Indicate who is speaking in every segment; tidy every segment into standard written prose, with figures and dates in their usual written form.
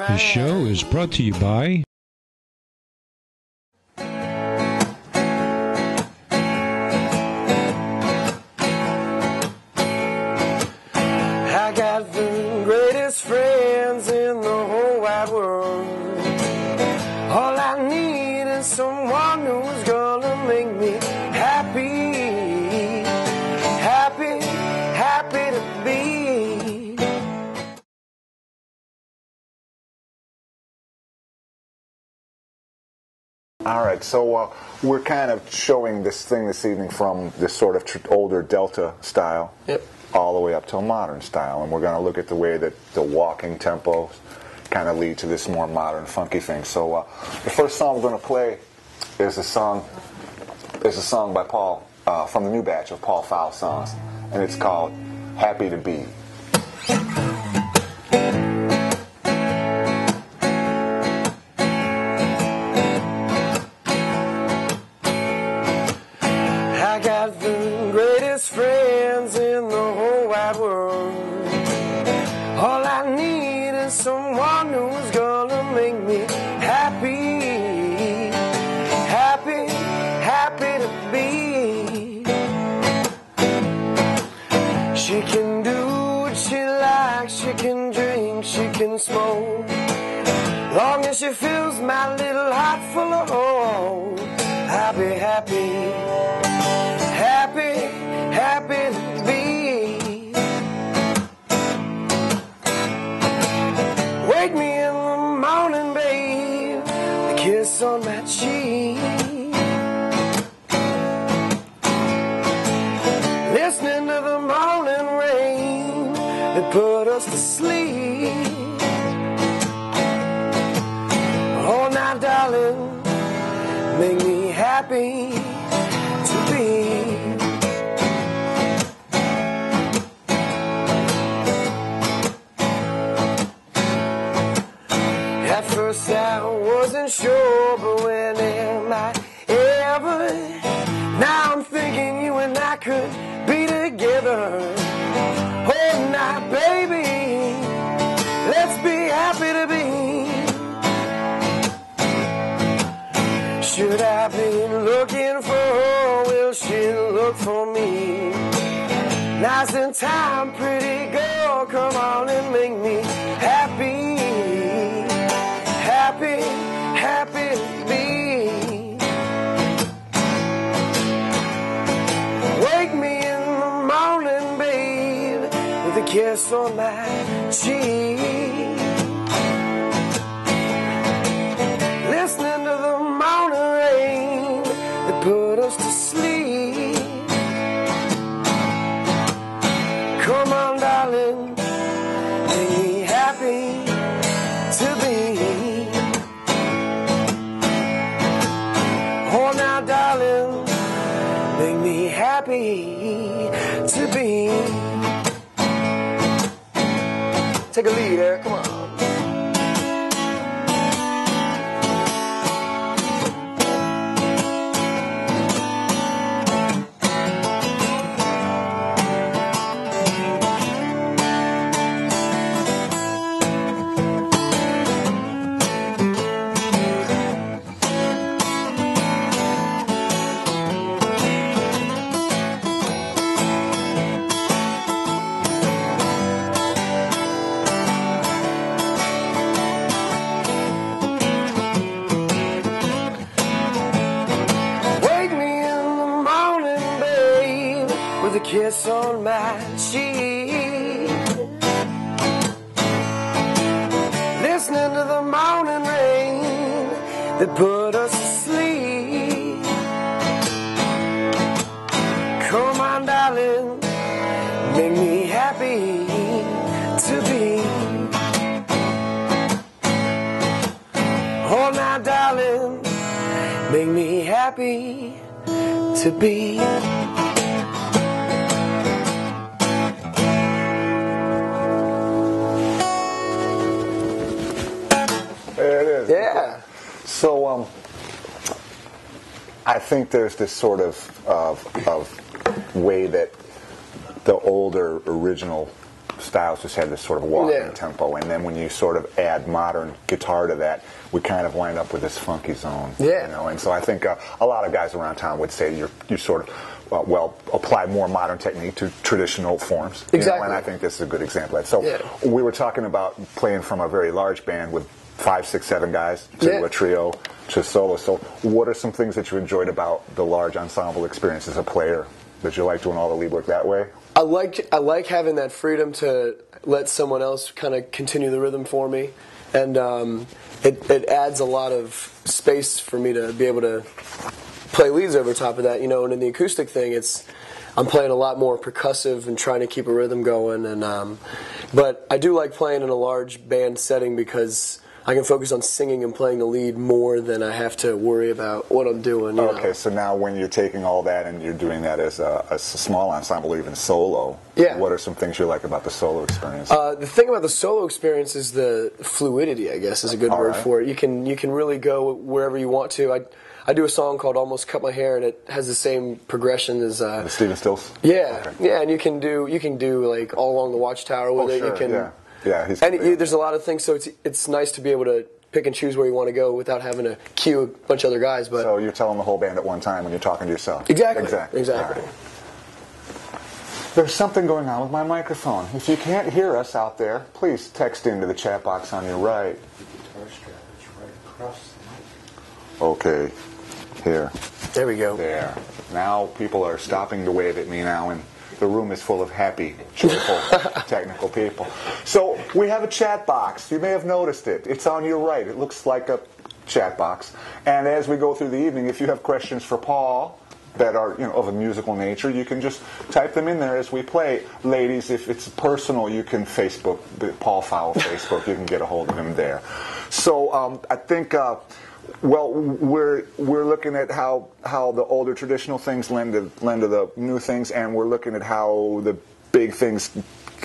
Speaker 1: This show is brought to you by
Speaker 2: I got the greatest friends in the whole wide world. All I need is someone who's gonna make me happy, happy, happy to be.
Speaker 3: All right, so we're kind of showing this thing this evening from this sort of older Delta style all the way up to a modern style, and we're going to look at the way that the walking tempos kind of lead to this more modern, funky thing. So the first song we're going to play is a song by Pfau from the new batch of Pfau songs, and it's called "Happy to Be."
Speaker 2: I got the greatest friends in the whole wide world. All I need is someone who's gonna make me happy, happy, happy to be. She can do what she likes, she can drink, she can smoke. Long as she fills my little heart full of hope, I'll be happy. Happy, happy to be. Wake me in the morning, babe, a kiss on my cheek. Listening to the morning rain that put us to sleep. Oh, now, darling, make me happy to be. At first I wasn't sure, but when am I ever? Now I'm thinking you and I could be together. Oh, now, baby, let's be happy to be. Should I be looking for her? Will she look for me? Now's the time, pretty girl, come on and make me happy. Happy, happy to be. Wake me in the morning, babe, with a kiss on my cheek. Listening to the morning rain that put us to sleep. Come on, darling, make me happy to be. Oh, now, darling, make me happy to be. Take a lead, Eric, come on. Kiss on my cheek. Listening to the morning rain that put us to sleep. Come on, darling, make me happy to be. Oh, now, darling, make me happy to be.
Speaker 3: Yeah. So, I think there's this sort of way that the older original styles just had this sort of walking tempo, and then when you sort of add modern guitar to that, we kind of wind up with this funky zone.
Speaker 2: Yeah.
Speaker 3: You know, and so I think a lot of guys around town would say you sort of apply more modern technique to traditional forms.
Speaker 2: Exactly.
Speaker 3: And I think this is a good example of that. So we were talking about playing from a very large band with 5, 6, 7 guys to a trio to solo. So what are some things that you enjoyed about the large ensemble experience as a player? Did you like doing all the lead work that way?
Speaker 2: I like having that freedom to let someone else kind of continue the rhythm for me, and it adds a lot of space for me to be able to play leads over top of that, you know. And in the acoustic thing, I'm playing a lot more percussive and trying to keep a rhythm going. And but I do like playing in a large band setting because I can focus on singing and playing the lead more than I have to worry about what I'm doing. You know?
Speaker 3: So now when you're taking all that and you're doing that as a small ensemble or even solo, what are some things you like about the solo experience?
Speaker 2: The thing about the solo experience is the fluidity, I guess is a good word for it. You can really go wherever you want to. I do a song called "Almost Cut My Hair," and it has the same progression as
Speaker 3: the Stephen Stills.
Speaker 2: Yeah, and you can do like All Along the Watchtower with it.
Speaker 3: Sure,
Speaker 2: you can, there's a lot of things, so it's nice to be able to pick and choose where you want to go without having to cue a bunch of other guys. But
Speaker 3: so you're telling the whole band at one time when you're talking to yourself.
Speaker 2: Exactly.
Speaker 3: Right. There's something going on with my microphone. If you can't hear us out there, please text into the chat box on your right. Okay. Here.
Speaker 2: There we go.
Speaker 3: There. Now people are stopping to wave at me now, and the room is full of happy, joyful, technical people. So we have a chat box. You may have noticed it. It's on your right. It looks like a chat box. And as we go through the evening, if you have questions for Paul that are of a musical nature, you can just type them in there as we play. Ladies, if it's personal, you can Facebook, Paul Pfau Facebook. You can get a hold of him there. So I think... we're looking at how the older traditional things lend to the new things, and we're looking at how the big things,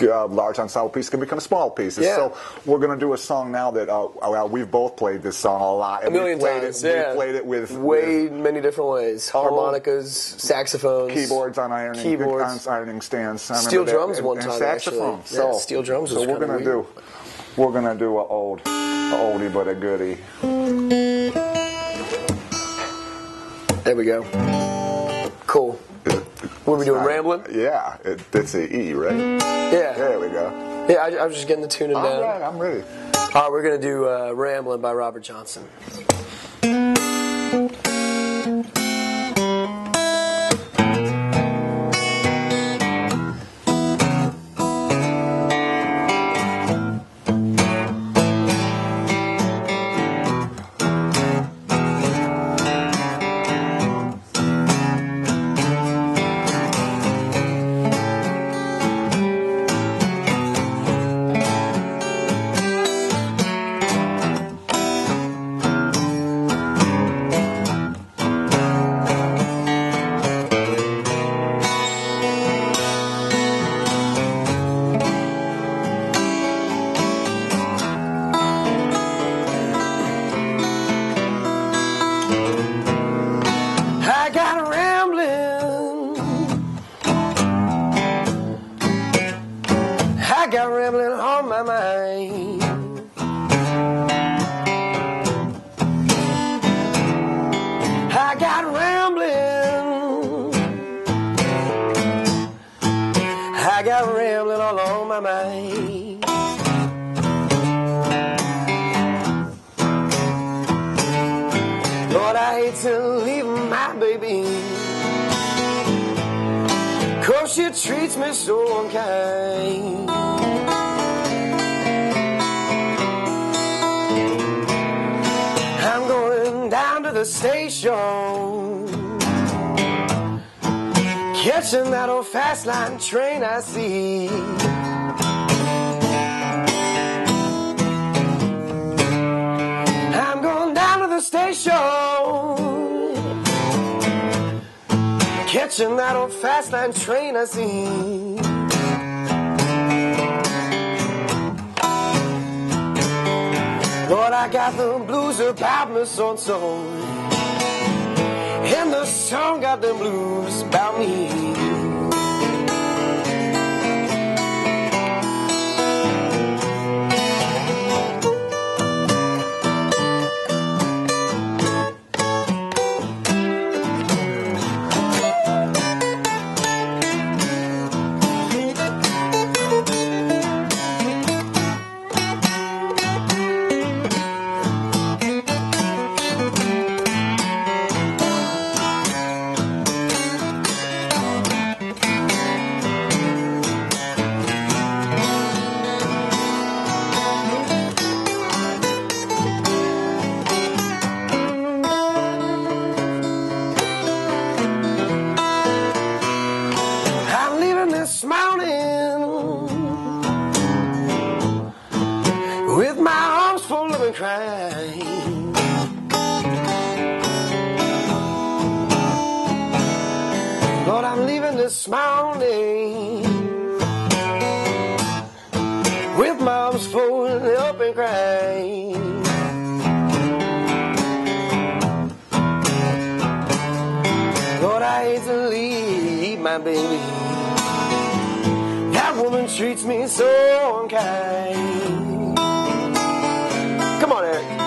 Speaker 3: large ensemble pieces, can become small pieces.
Speaker 2: Yeah.
Speaker 3: So we're going to do a song now that we've both played this song a lot. And
Speaker 2: a million times.
Speaker 3: We played it with
Speaker 2: many different ways: harmonicas, saxophones,
Speaker 3: keyboards on ironing stands,
Speaker 2: steel drums one time,
Speaker 3: saxophone.
Speaker 2: Actually. So steel drums.
Speaker 3: So we're going to do an oldie but a goodie.
Speaker 2: There we go. Cool. What are we doing, Ramblin'?
Speaker 3: Yeah, that's an E, right?
Speaker 2: Yeah.
Speaker 3: There we go.
Speaker 2: Yeah, I was just getting the tuning down.
Speaker 3: All right, I'm ready.
Speaker 2: All right, we're going to do Ramblin' by Robert Johnson. Lord, I hate to leave my baby, 'cause she treats me so unkind. I'm going down to the station, catching that old fast line train I see. I'm going down to the station, catching that old fast line train I see. Lord, I got the blues about me so-and-so, and the song got the blues about me. this morning with my arms folded up and crying. Lord, I hate to leave my baby. That woman treats me so unkind. Come on, Eric.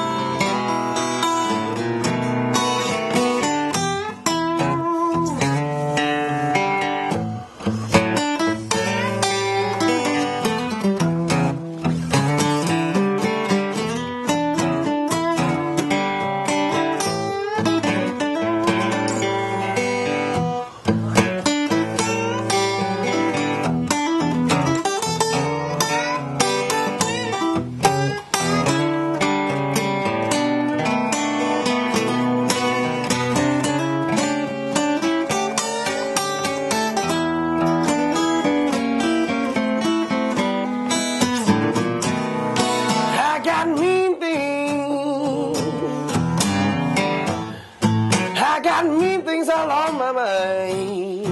Speaker 2: All on my mind.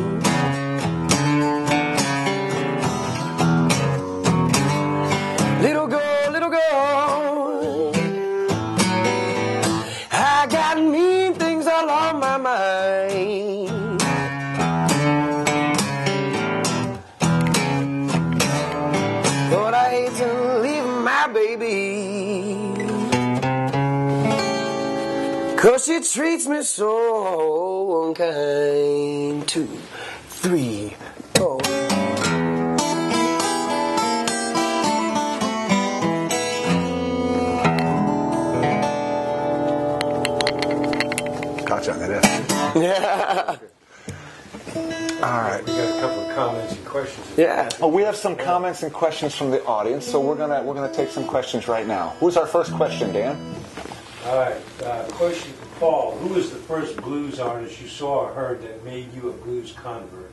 Speaker 2: Little girl, I got mean things all on my mind. Lord, I hate to leave my baby, 'cause she treats me so unkind. 2, 3, 4.
Speaker 3: Caught you on that F.
Speaker 2: Yeah.
Speaker 3: All right.
Speaker 4: We got a couple of comments and questions.
Speaker 2: Yeah.
Speaker 3: Oh, we have some comments and questions from the audience, so we're gonna take some questions right now. Who's our first question, Dan?
Speaker 4: All right. Question for Paul. Who was the first blues artist you saw or heard that made you a blues convert?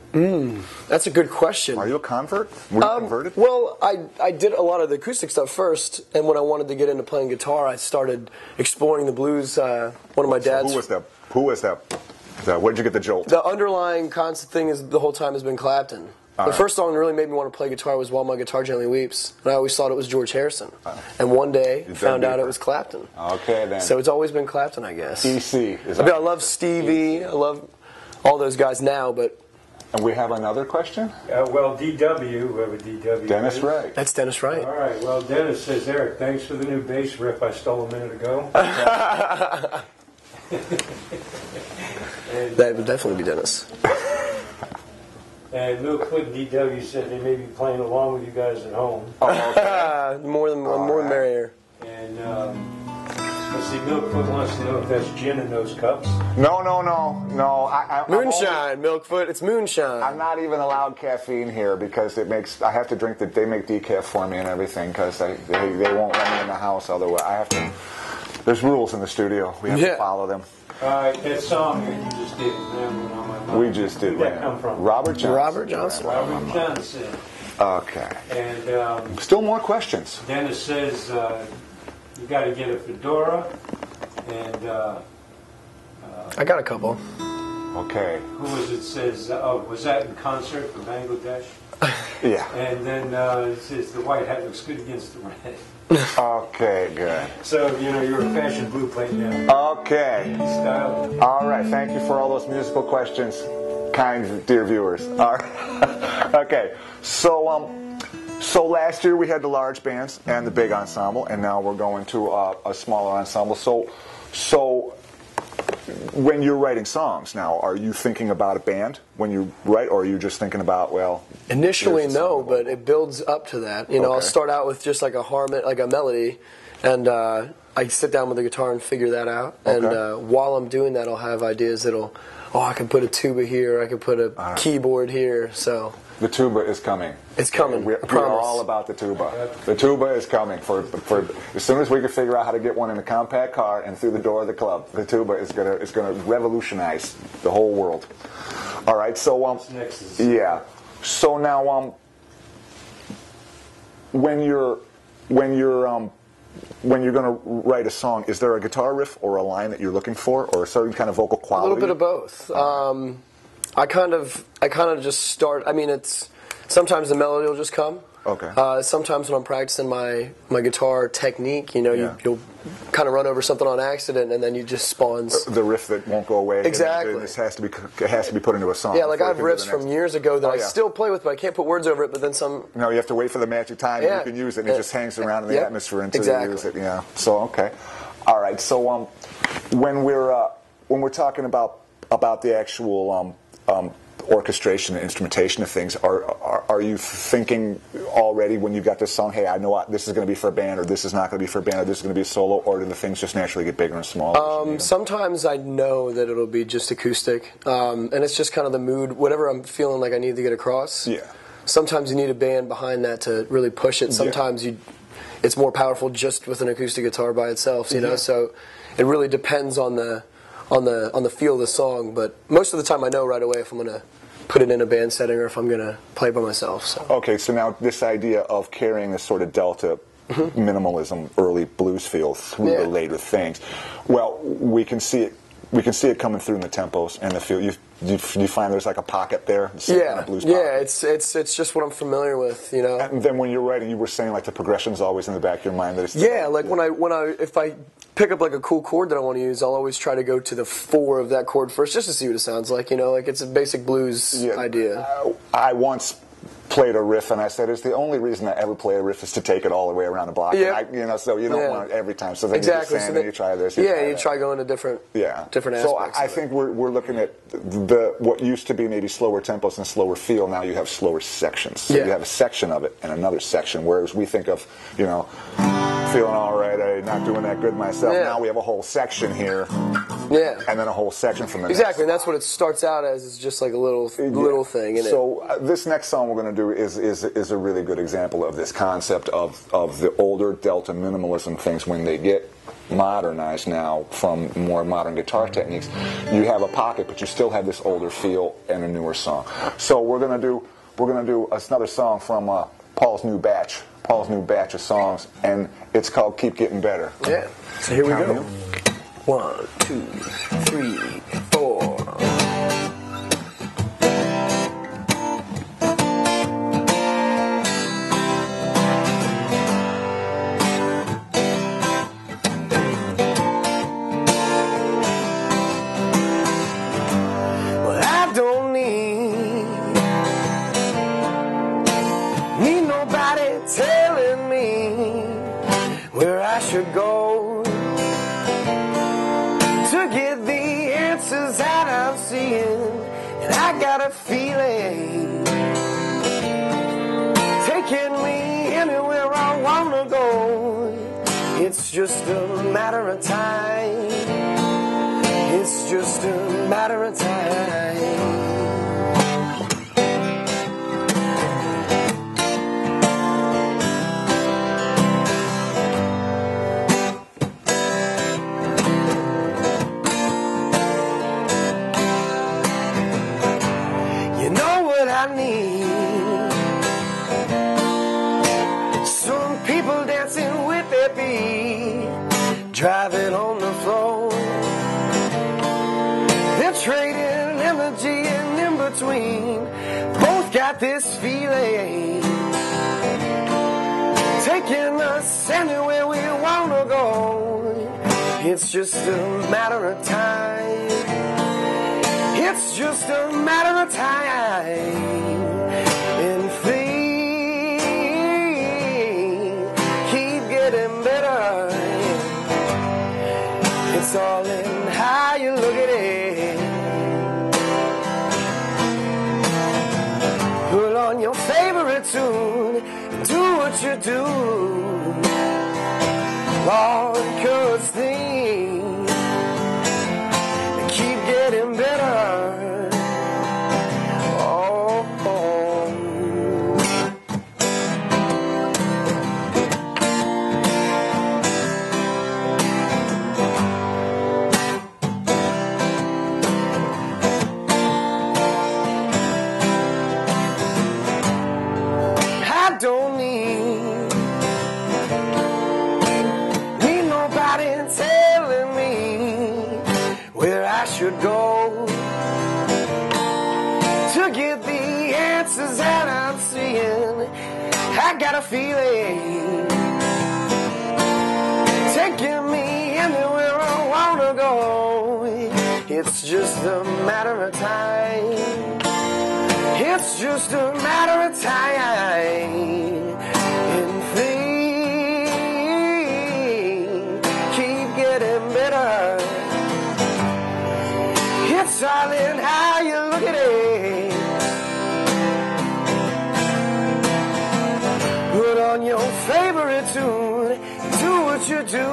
Speaker 2: That's a good question.
Speaker 3: Are you a convert? Were you converted?
Speaker 2: Well, I did a lot of the acoustic stuff first, and when I wanted to get into playing guitar, I started exploring the blues. One of my dad's.
Speaker 3: Who was that? Where'd you get the jolt?
Speaker 2: The underlying constant thing is the whole time has been Clapton. The first song that really made me want to play guitar was While My Guitar Gently Weeps, and I always thought it was George Harrison. And one day, found out it was Clapton.
Speaker 3: Okay, then.
Speaker 2: So it's always been Clapton, I guess.
Speaker 3: EC.
Speaker 2: I love Stevie. I love all those guys now, but...
Speaker 3: And we have another question?
Speaker 4: Well, DW, whoever DW
Speaker 3: Dennis
Speaker 4: is.
Speaker 3: Wright.
Speaker 2: That's Dennis Wright.
Speaker 4: All right. Well, Dennis says, Eric, thanks for the new bass riff I stole a minute ago.
Speaker 2: That would definitely be Dennis.
Speaker 4: And Milkfoot DW said they may be playing along with you guys at home.
Speaker 3: Oh, okay.
Speaker 2: more than merrier.
Speaker 4: And let's see, Milkfoot wants to know if that's gin in those cups.
Speaker 3: No.
Speaker 2: Moonshine, Milkfoot. It's moonshine.
Speaker 3: I'm not even allowed caffeine here because I have to drink they make decaf for me and everything because they won't let me in the house otherwise. I have to. There's rules in the studio. We have to follow them.
Speaker 4: All right, that song that you just did, Rambling on My Mind.
Speaker 3: We just did.
Speaker 4: Where'd that come from?
Speaker 3: Robert Johnson.
Speaker 2: Robert Johnson.
Speaker 4: Robert Johnson.
Speaker 3: Okay.
Speaker 4: And
Speaker 3: still more questions.
Speaker 4: Dennis says you got to get a fedora, and
Speaker 2: I got a couple.
Speaker 3: Okay.
Speaker 4: Who was it? Says was that in concert for Bangladesh?
Speaker 3: Yeah.
Speaker 4: And then it says the white hat looks good against the red.
Speaker 3: Okay, good.
Speaker 4: So, you're a fashion blue plate now.
Speaker 3: Okay.
Speaker 4: Style.
Speaker 3: All right, thank you for all those musical questions, kind dear viewers. All right. Okay, so last year we had the large bands and the big ensemble, and now we're going to a smaller ensemble. So when you're writing songs now, are you thinking about a band when you write, or are you just thinking about, well...
Speaker 2: Initially, no, but it builds up to that. I'll start out with just like a melody, and I sit down with the guitar and figure that out. Okay. And while I'm doing that, I'll have ideas I can put a tuba here, I can put a keyboard here, so...
Speaker 3: The tuba is coming.
Speaker 2: It's coming.
Speaker 3: We're all about the tuba. The tuba is coming. For as soon as we can figure out how to get one in a compact car and through the door of the club, the tuba is gonna revolutionize the whole world. All right. So yeah. So now when you're gonna write a song, is there a guitar riff or a line that you're looking for, or a certain kind of vocal quality?
Speaker 2: A little bit of both.
Speaker 5: I kind of just start. I mean, it's sometimes the melody will just come.
Speaker 3: Okay.
Speaker 5: Sometimes when I'm practicing my guitar technique, you'll kind of run over something on accident, and then you just spawns
Speaker 3: the riff that won't go away.
Speaker 5: Exactly.
Speaker 3: It has to be put into a song.
Speaker 5: Yeah, like I have riffs from years ago that I still play with, but I can't put words over it. But then some.
Speaker 3: No, you have to wait for the magic time. And you can use it, and it just hangs around in the atmosphere until you use it. Yeah. So okay. All right. So when we're talking about the actual orchestration and instrumentation of things, are you thinking already when you've got this song, hey, I know this is going to be for a band, or this is not going to be for a band, or this is going to be a solo, or do the things just naturally get bigger and smaller?
Speaker 5: Sometimes I know that it'll be just acoustic, and it's just kind of the mood, whatever I'm feeling like I need to get across.
Speaker 3: Yeah.
Speaker 5: Sometimes you need a band behind that to really push it. Sometimes it's more powerful just with an acoustic guitar by itself, you know. So it really depends on the feel of the song, but most of the time I know right away if I'm going to put it in a band setting or if I'm going to play by myself. So.
Speaker 3: Okay, so now this idea of carrying this sort of delta minimalism, early blues feel through the later things, well, we can see it coming through in the tempos and the feel. You find there's like a pocket there, kind of blues pocket.
Speaker 5: Yeah, it's just what I'm familiar with, you know.
Speaker 3: And then when you're writing, you were saying like the progression's always in the back of your mind. That it's
Speaker 5: if I pick up like a cool chord that I want to use, I'll always try to go to the 4 of that chord first, just to see what it sounds like, you know. Like it's a basic blues idea.
Speaker 3: I once played a riff, and I said, "It's the only reason I ever play a riff is to take it all the way around the block."
Speaker 5: Yeah.
Speaker 3: And so you don't want it every time. So then
Speaker 5: exactly.
Speaker 3: you just you try this.
Speaker 5: You try going to different aspects.
Speaker 3: So I think we're looking at what used to be maybe slower tempos and slower feel. Now you have slower sections. So you have a section of it and another section. Whereas we think of feeling all right, I'm not doing that good myself. Now we have a whole section here.
Speaker 5: Yeah.
Speaker 3: And then a whole section from the
Speaker 5: Exactly, and that's what it starts out as, is just like a little thing.
Speaker 3: So this next song we're going to do is a really good example of this concept of the older Delta minimalism things when they get modernized now from more modern guitar techniques. You have a pocket, but you still have this older feel and a newer song. So we're going to do another song from Paul's new batch of songs, and it's called Keep Getting Better.
Speaker 5: Yeah. So here we go. 1, 2, 3, 4.
Speaker 2: Well, I don't need nobody telling me where I should go to get the answers that I'm seeing. And I got a feeling taking me anywhere I wanna go. It's just a matter of time. It's just a matter of time. I need some people dancing with their feet, driving on the floor. They're trading energy and in between. Both got this feeling, taking us anywhere we wanna go. It's just a matter of time. It's just a matter of time. And things keep getting better. It's all in how you look at it. Put on your favorite tune and do what you do. Lord, 'cause things keep getting better. I don't need nobody telling me where I should go chances that I'm seeing, I got a feeling taking me anywhere I wanna go. It's just a matter of time. It's just a matter of time. And things keep getting better. It's all in how you look at it. Put on your favorite tune, do what you do.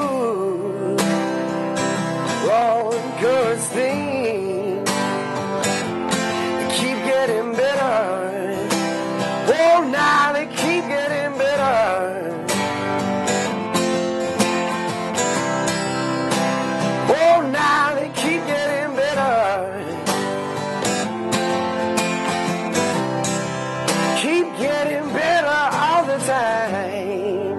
Speaker 2: Oh, cause things keep getting better. Oh, now they keep getting better. Oh, now they keep getting better. Keep getting better all the time.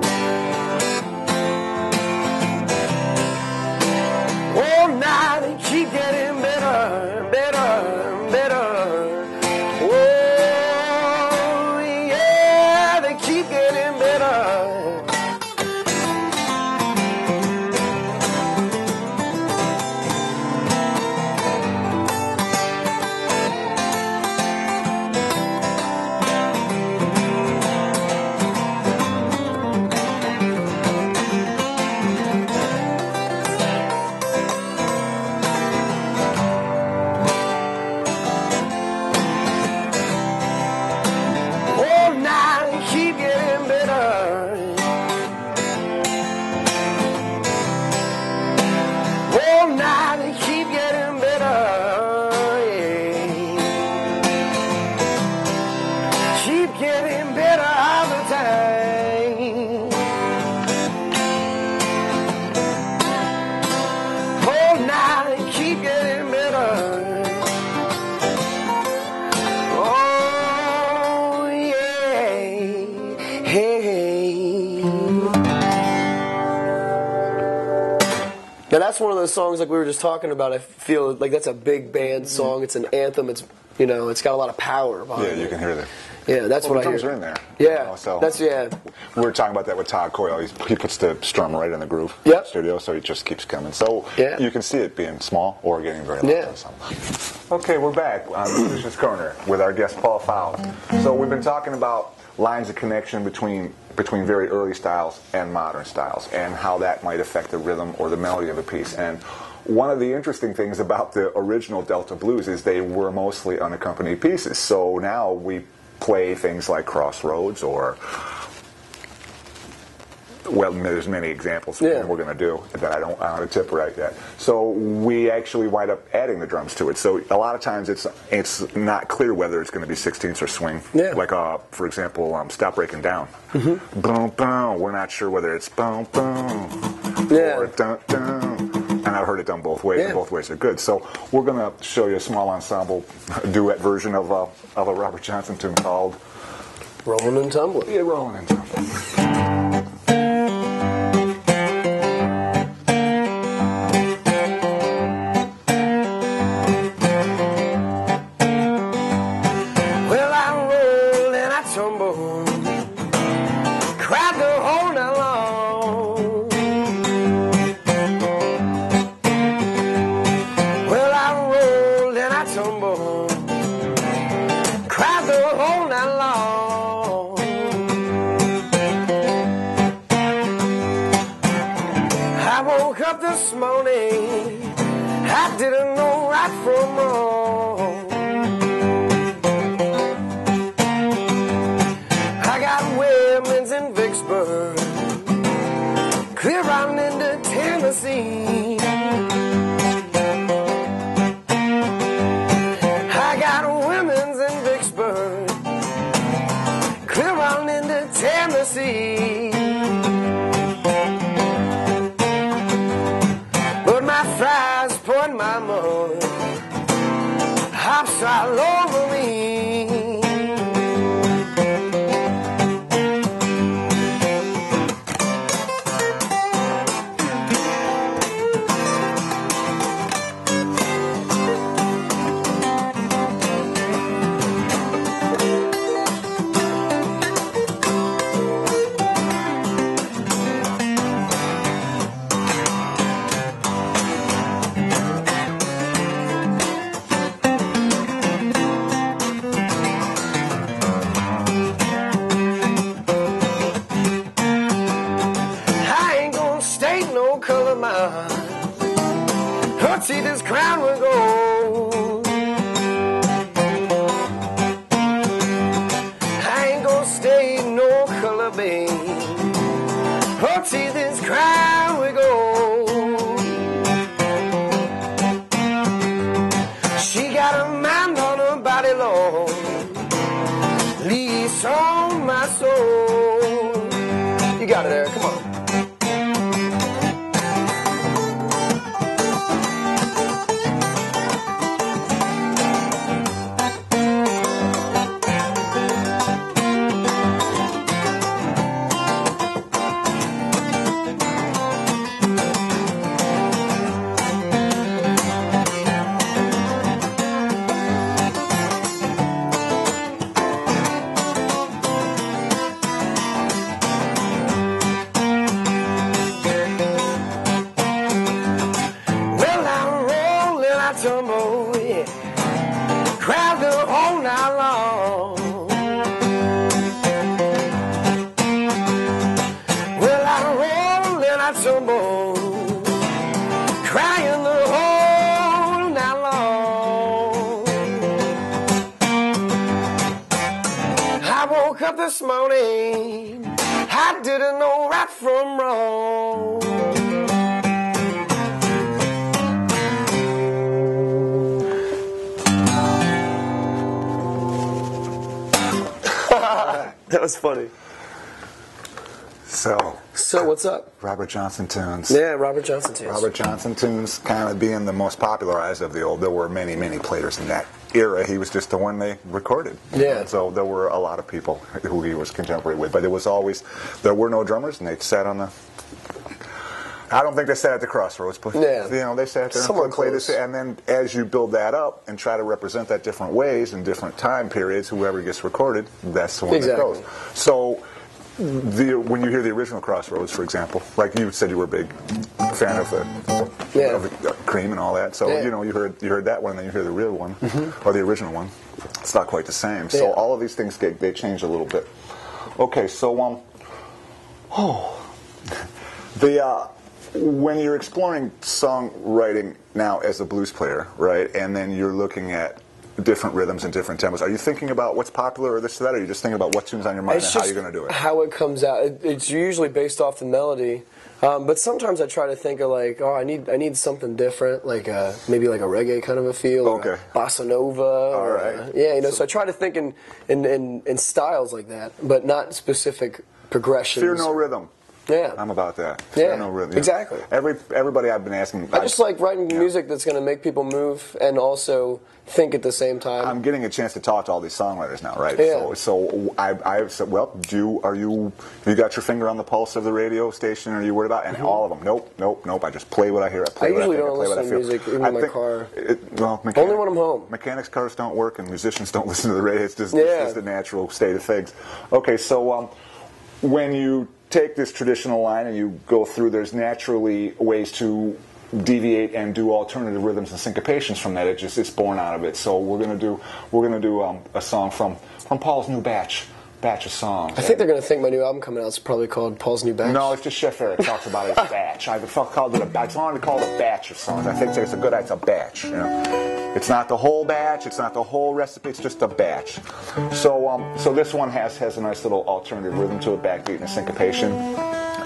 Speaker 2: Oh, now they keep getting better, better, better. Oh, yeah, they keep getting better. Oh, now they keep getting better. Oh, now they keep getting better. Yeah. Keep getting better all the time. Oh, now they keep getting better. Oh, yeah. Hey. Now that's one of those songs like we were just talking about. I feel like that's a big band song. It's an anthem. It's it's got a lot of power behind
Speaker 3: Yeah,
Speaker 2: it.
Speaker 3: you can hear that.
Speaker 2: Yeah, that's
Speaker 3: Well,
Speaker 2: what
Speaker 3: the
Speaker 2: I
Speaker 3: drums
Speaker 2: hear.
Speaker 3: are in there.
Speaker 2: Yeah,
Speaker 3: So
Speaker 2: that's
Speaker 3: we were talking about that with Todd Coyle. He puts the strum right in the groove in
Speaker 2: Yep.
Speaker 3: the studio, so it just keeps coming. So
Speaker 2: Yeah.
Speaker 3: you can see it being small or getting very loud.
Speaker 2: Yeah.
Speaker 3: Okay, we're back on Musician's Corner with our guest Paul Pfau. So we've been talking about lines of connection between very early styles and modern styles, and how that might affect the rhythm or the melody of a piece. And one of the interesting things about the original Delta blues is they were mostly unaccompanied pieces. So now we play things like Crossroads or, well, there's many examples
Speaker 2: Yeah.
Speaker 3: we're going to do that I don't want to tip right yet. So we actually wind up adding the drums to it. So a lot of times it's not clear whether it's going to be 16ths or swing.
Speaker 2: Yeah.
Speaker 3: Like, for example, Stop Breaking Down.
Speaker 2: Mm-hmm.
Speaker 3: Boom, boom. We're not sure whether it's boom, boom
Speaker 2: Yeah.
Speaker 3: or dun, dun. And I've heard it done both ways,
Speaker 2: Yeah.
Speaker 3: and both ways are good. So we're going to show you a small ensemble duet version of a Robert Johnson tune called
Speaker 5: Rolling and tumbling.
Speaker 3: Yeah, Rolling and Tumbling.
Speaker 2: Well, I roll and I tumble, cried the whole night long. Well, I roll and I tumble, cried the whole night long. I woke up this morning, I didn't know right from wrong. I got women's in Vicksburg, clear on into Tennessee. I got women's in Vicksburg, clear on into Tennessee. But my fries, point my mud, hops all over me. this crown with gold. I ain't gonna stay no color, babe. Oh, see this crown with gold. She got a mind on her body, Lord. Lease on my soul. You got it, Eric. Come on. Tumble, yeah. Crowd the whole night long. Well, I roll and I tumble, crying the whole night long. I woke up this morning, I didn't know right from wrong. That was funny.
Speaker 3: So
Speaker 2: what's up?
Speaker 3: Robert Johnson tunes.
Speaker 2: Yeah, Robert Johnson tunes.
Speaker 3: Robert Johnson tunes kind of being the most popularized of the old. There were many, many players in that era. He was just the one they recorded.
Speaker 2: Yeah.
Speaker 3: So there were a lot of people who he was contemporary with. But there were no drummers, and they sat on the... I don't think they sat at the crossroads, but they sat there and played this. And then as you build that up and try to represent that different ways in different time periods, whoever gets recorded, that's the one that goes. So when you hear the original Crossroads, for example, like you said, you were a big fan of the Cream and all that. So you heard that one, and then you hear the real one or the original one. It's not quite the same. So all of these things they change a little bit. Okay, so when you're exploring songwriting now as a blues player, right, and then you're looking at different rhythms and different tempos, are you thinking about what's popular or this or that, or are you just thinking about what tune's on your mind and how you're going to do it?
Speaker 2: How it comes out. It's usually based off the melody, but sometimes I try to think of like, I need something different, like maybe like a reggae kind of a feel, or a bossa nova.
Speaker 3: All right.
Speaker 2: So I try to think in styles like that, but not specific progressions.
Speaker 3: Fear no rhythm.
Speaker 2: Yeah,
Speaker 3: I'm about that.
Speaker 2: Yeah,
Speaker 3: no rhythm.
Speaker 2: Exactly.
Speaker 3: Everybody I've been asking.
Speaker 2: I just like writing music that's going to make people move and also think at the same time.
Speaker 3: I'm getting a chance to talk to all these songwriters now, right?
Speaker 2: Yeah.
Speaker 3: So I've said, well, you got your finger on the pulse of the radio station? Are you worried about? And all of them, nope. I just play what I hear. I
Speaker 2: usually don't listen to music in my car. Only when I'm home.
Speaker 3: Mechanics' cars don't work, and musicians don't listen to the radio. It's just the natural state of things. Okay, so when you take this traditional line and you go through, there's naturally ways to deviate and do alternative rhythms and syncopations from that. It's born out of it. So we're gonna do a song from Paul's new batch of songs.
Speaker 2: I think they're gonna think my new album coming out is probably called Paul's New Batch.
Speaker 3: No, it's just Chef Eric talks about it as batch. I called it a batch. I wanted to call it a batch of songs. I think it's a batch. It's not the whole batch. It's not the whole recipe. It's just a batch. So this one has a nice little alternative rhythm to it, backbeat and a syncopation.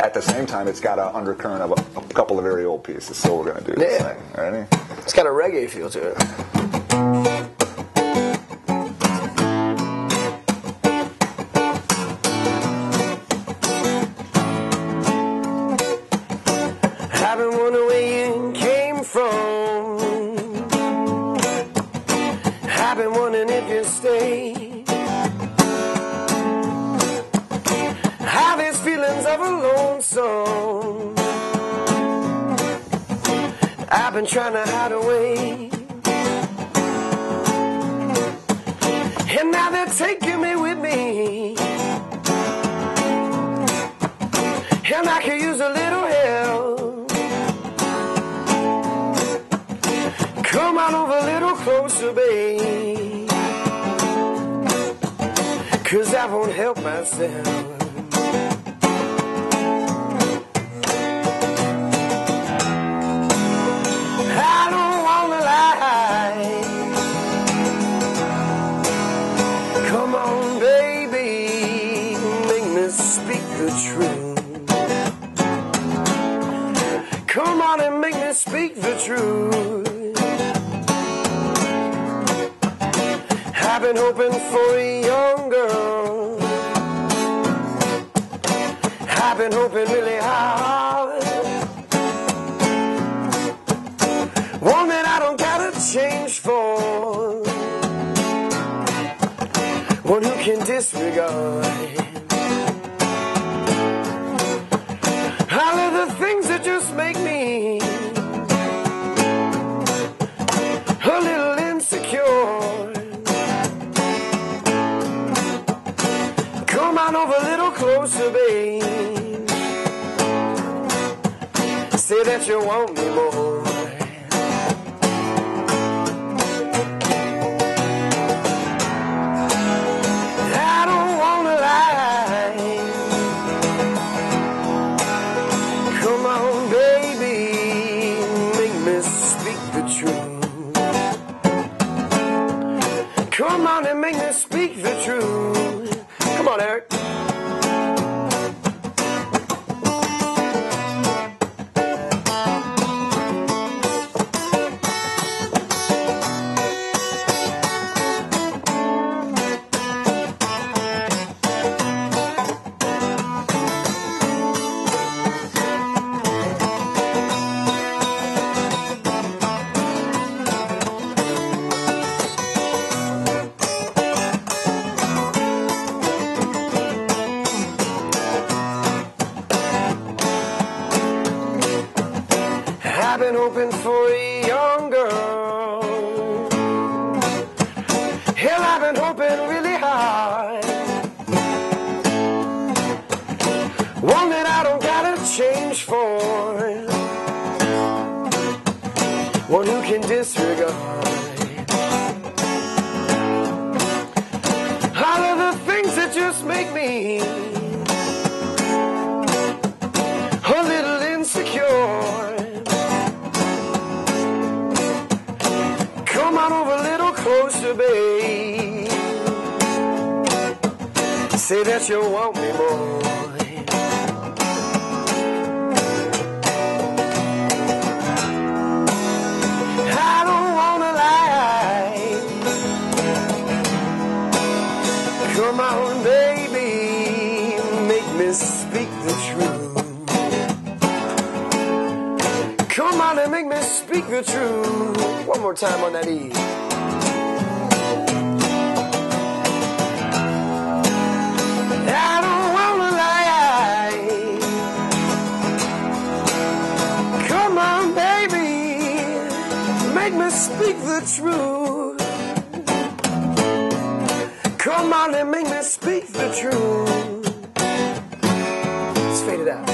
Speaker 3: At the same time, it's got an undercurrent of a couple of very old pieces. So we're gonna do this thing. Ready?
Speaker 2: It's got a reggae feel to it. I've been wondering where you came from. I've been wondering if you stay. Have these feelings of a lonesome. I've been trying to hide away. And now they're taking me with me. And I could use a little help. Come on over a little closer, babe. 'Cause I won't help myself. I don't speak the truth. I've been hoping for a young girl. I've been hoping really hard. One that I don't gotta change for. One who can disregard all of the things that just make me a little insecure. Come on over a little closer, babe. Say that you want me more. I don't wanna lie. Come on, baby, make me speak the truth. Come on and make me speak the truth. Come on, Eric. I've been hoping for a young girl. Hell, I've been hoping really hard. One that I don't gotta change for. One who can disregard all of the things that just make me a little insecure. Come on over a little closer, babe. Say that you want me more. I don't wanna lie. Come on, baby, make me speak the truth. Come on and make me speak the truth. One more time on that E. I don't wanna lie. Come on, baby, make me speak the truth. Come on and make me speak the truth. Let's fade it out.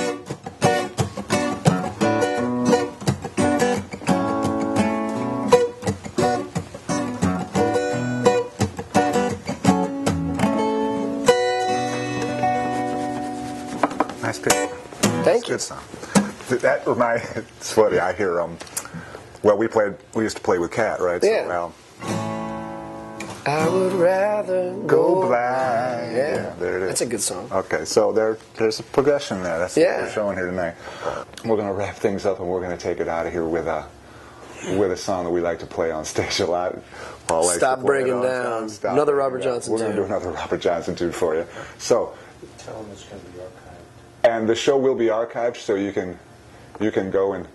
Speaker 3: Nice pick.
Speaker 2: Thank you.
Speaker 3: Good song. That reminds. It's funny. I hear well, we used to play with Cat, right?
Speaker 2: Yeah.
Speaker 3: So,
Speaker 2: I would rather
Speaker 3: go blind.
Speaker 2: Yeah,
Speaker 3: there it is.
Speaker 2: That's a good song.
Speaker 3: Okay, so there's a progression there. That's what
Speaker 2: Yeah.
Speaker 3: we're showing here tonight. We're going to wrap things up, and we're going to take it out of here with a song that we like to play on stage a lot. Paul likes
Speaker 2: Stop
Speaker 3: to play it
Speaker 2: Breaking
Speaker 3: all the
Speaker 2: Down.
Speaker 3: time. Stop
Speaker 2: Another
Speaker 3: Breaking
Speaker 2: Robert
Speaker 3: Down.
Speaker 2: Johnson
Speaker 3: We're going to
Speaker 2: tune.
Speaker 3: do another Robert Johnson tune for you. So,
Speaker 4: Tell them it's going to be archived.
Speaker 3: and the show will be archived, so you can go and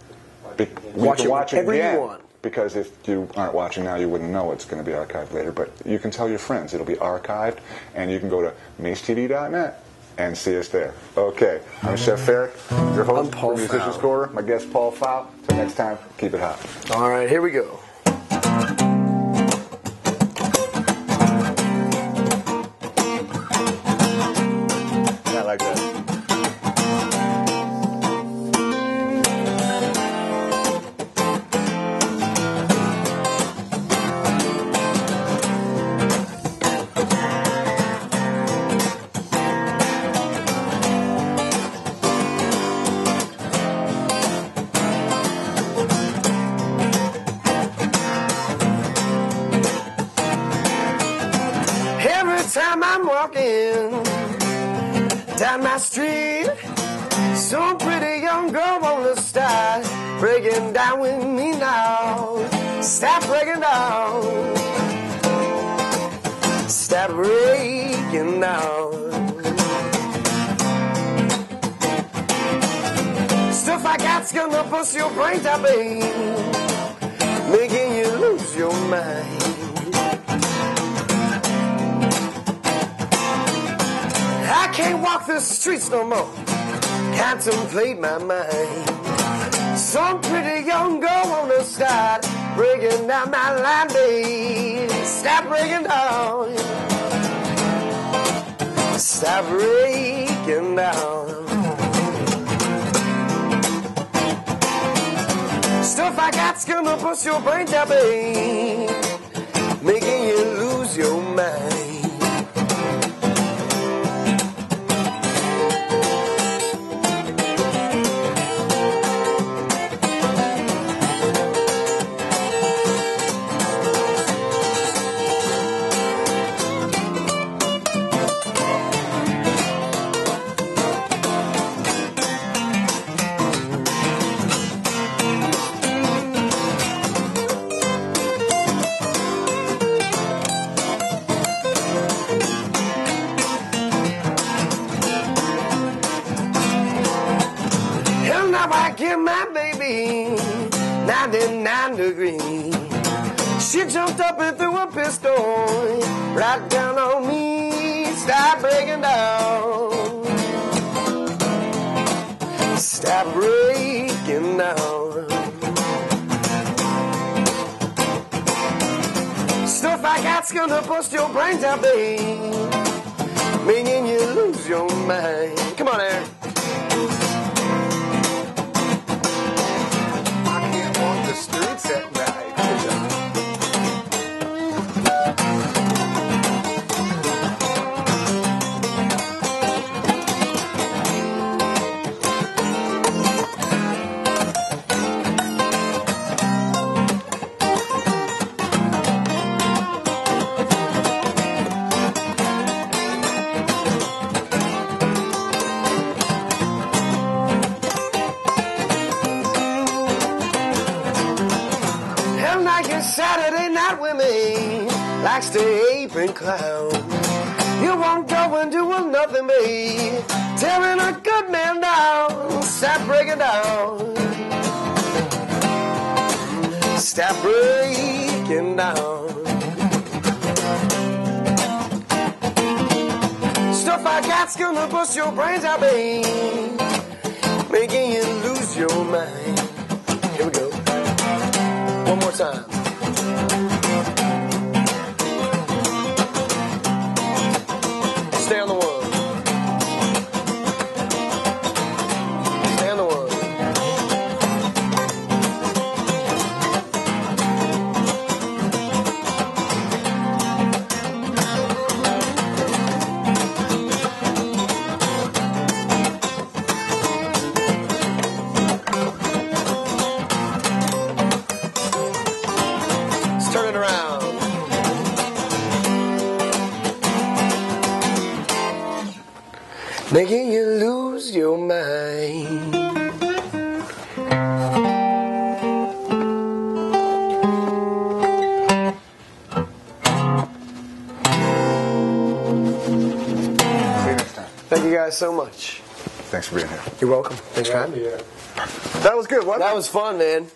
Speaker 2: Watch it
Speaker 3: watch
Speaker 2: whenever you
Speaker 3: again.
Speaker 2: want.
Speaker 3: Because if you aren't watching now, you wouldn't know it's going to be archived later. But you can tell your friends it'll be archived, and you can go to macetv.net and see us there. Okay, I'm Chef Ferrick, your host,
Speaker 2: I'm Paul
Speaker 3: musician
Speaker 2: Pfau.
Speaker 3: scorer. My guest, Paul Pfau. Till next time, keep it hot.
Speaker 2: All right, here we go.
Speaker 3: I like that.
Speaker 2: Every time I'm walking down my street, Some pretty young girl wanna start breaking down with me now. Stop breaking down. Stop breaking down. Stuff I got's gonna bust your brains out, babe, making you lose your mind. I can't walk the streets no more, contemplate my mind. Some pretty young girl wanna start breaking down my line, babe. Stop breaking down. Stop breaking down. Stuff I got's gonna bust your brains out, babe, making you lose your mind. I give my baby 99 degrees. She jumped up and threw a pistol right down on me. Stop breaking down. Stop breaking down. Stuff I got's gonna bust your brains out, babe, making you lose your mind. Come on, Aaron.
Speaker 3: Streets at night.
Speaker 2: Saturday night with me likes to ape and clown. You won't go and do nothing, babe, tearing a good man down. Stop breaking down. Stop breaking down. Stuff I got's gonna bust your brains out, babe, making you lose your mind. Here we go. One more time. Stay on the one. Stay on the one. Let's turn it around. Making you lose your mind. Thank you guys so much.
Speaker 3: Thanks for being here.
Speaker 2: You're welcome. Thanks for having me.
Speaker 3: That was good, wasn't it?
Speaker 2: That was fun, man.